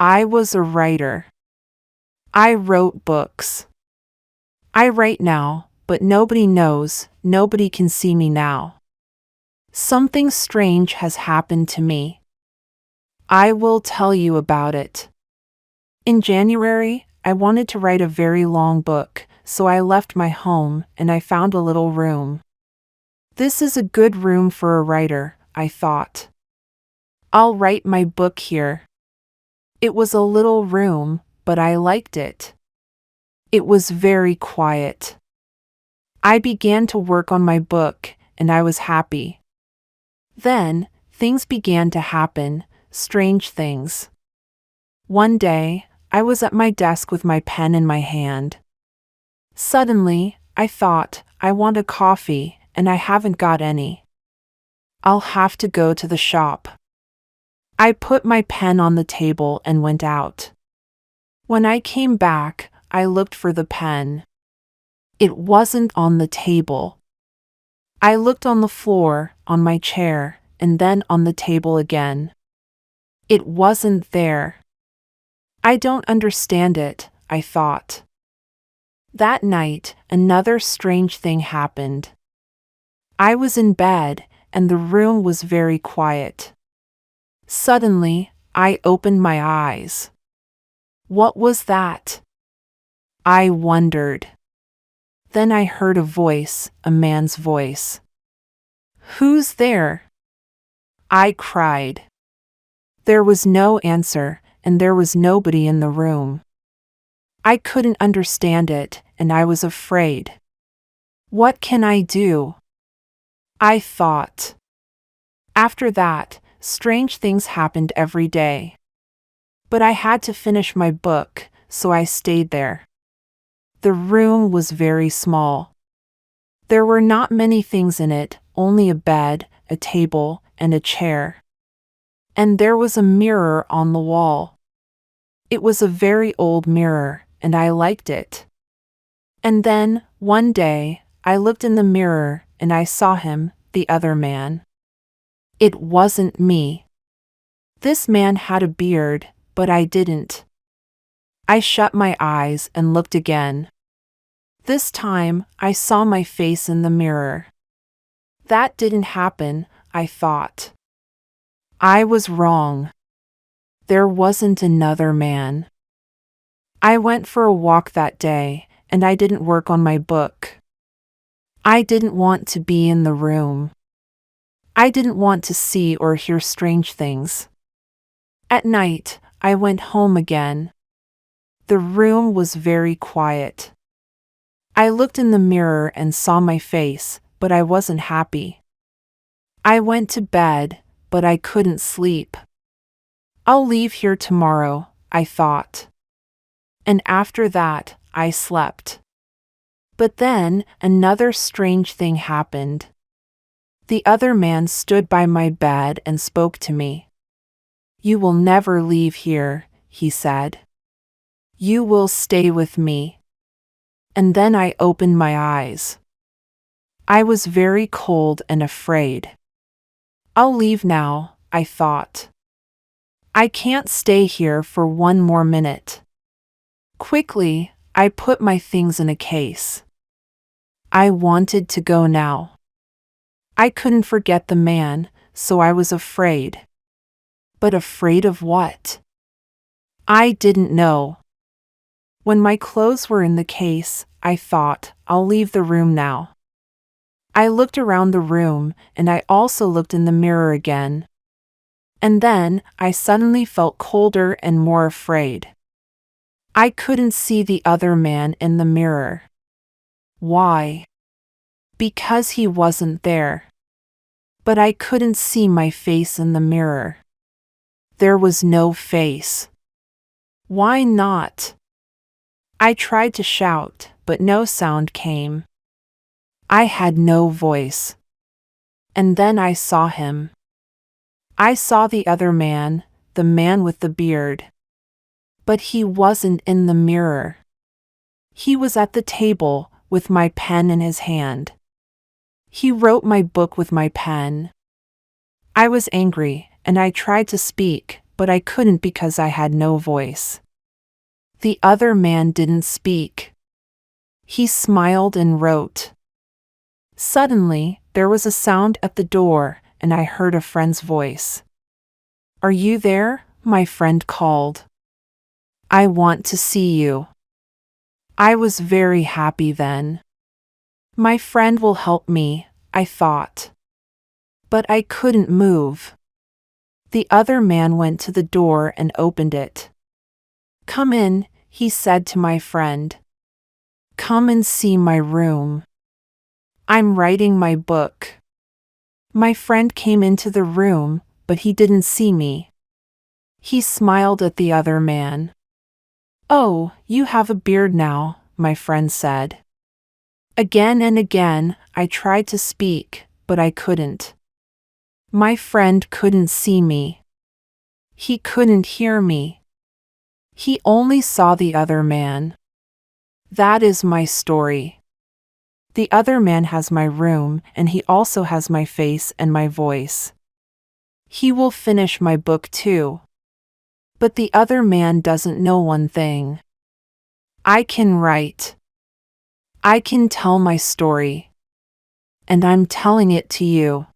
I was a writer. I wrote books. I write now, but nobody knows, nobody can see me now. Something strange has happened to me. I will tell you about it. In January, I wanted to write a very long book, so I left my home and I found a little room. This is a good room for a writer, I thought. I'll write my book here. It was a little room, but I liked it. It was very quiet. I began to work on my book, and I was happy. Then, things began to happen, strange things. One day, I was at my desk with my pen in my hand. Suddenly, I thought, I want a coffee, and I haven't got any. I'll have to go to the shop. I put my pen on the table and went out. When I came back, I looked for the pen. It wasn't on the table. I looked on the floor, on my chair, and then on the table again. It wasn't there. I don't understand it, I thought. That night, another strange thing happened. I was in bed, and the room was very quiet. Suddenly, I opened my eyes. What was that? I wondered. Then I heard a voice, a man's voice. Who's there? I cried. There was no answer, and there was nobody in the room. I couldn't understand it, and I was afraid. What can I do? I thought. After that, strange things happened every day. But I had to finish my book, so I stayed there. The room was very small. There were not many things in it, only a bed, a table, and a chair. And there was a mirror on the wall. It was a very old mirror, and I liked it. And then, one day, I looked in the mirror, and I saw him, the other man. It wasn't me. This man had a beard, but I didn't. I shut my eyes and looked again. This time, I saw my face in the mirror. That didn't happen, I thought. I was wrong. There wasn't another man. I went for a walk that day, and I didn't work on my book. I didn't want to be in the room. I didn't want to see or hear strange things. At night, I went home again. The room was very quiet. I looked in the mirror and saw my face, but I wasn't happy. I went to bed, but I couldn't sleep. I'll leave here tomorrow, I thought. And after that, I slept. But then, another strange thing happened. The other man stood by my bed and spoke to me. You will never leave here, he said. You will stay with me. And then I opened my eyes. I was very cold and afraid. I'll leave now, I thought. I can't stay here for one more minute. Quickly, I put my things in a case. I wanted to go now. I couldn't forget the man, so I was afraid. But afraid of what? I didn't know. When my clothes were in the case, I thought, I'll leave the room now. I looked around the room, and I also looked in the mirror again. And then, I suddenly felt colder and more afraid. I couldn't see the other man in the mirror. Why? Because he wasn't there. But I couldn't see my face in the mirror. There was no face. Why not? I tried to shout, but no sound came. I had no voice. And then I saw him. I saw the other man, the man with the beard. But he wasn't in the mirror. He was at the table, with my pen in his hand. He wrote my book with my pen. I was angry, and I tried to speak, but I couldn't because I had no voice. The other man didn't speak. He smiled and wrote. Suddenly, there was a sound at the door, and I heard a friend's voice. "Are you there?" my friend called. "I want to see you." I was very happy then. My friend will help me, I thought. But I couldn't move. The other man went to the door and opened it. "Come in," he said to my friend. "Come and see my room. I'm writing my book." My friend came into the room, but he didn't see me. He smiled at the other man. "Oh, you have a beard now," my friend said. Again and again, I tried to speak, but I couldn't. My friend couldn't see me. He couldn't hear me. He only saw the other man. That is my story. The other man has my room, and he also has my face and my voice. He will finish my book too. But the other man doesn't know one thing. I can write. I can tell my story. And I'm telling it to you.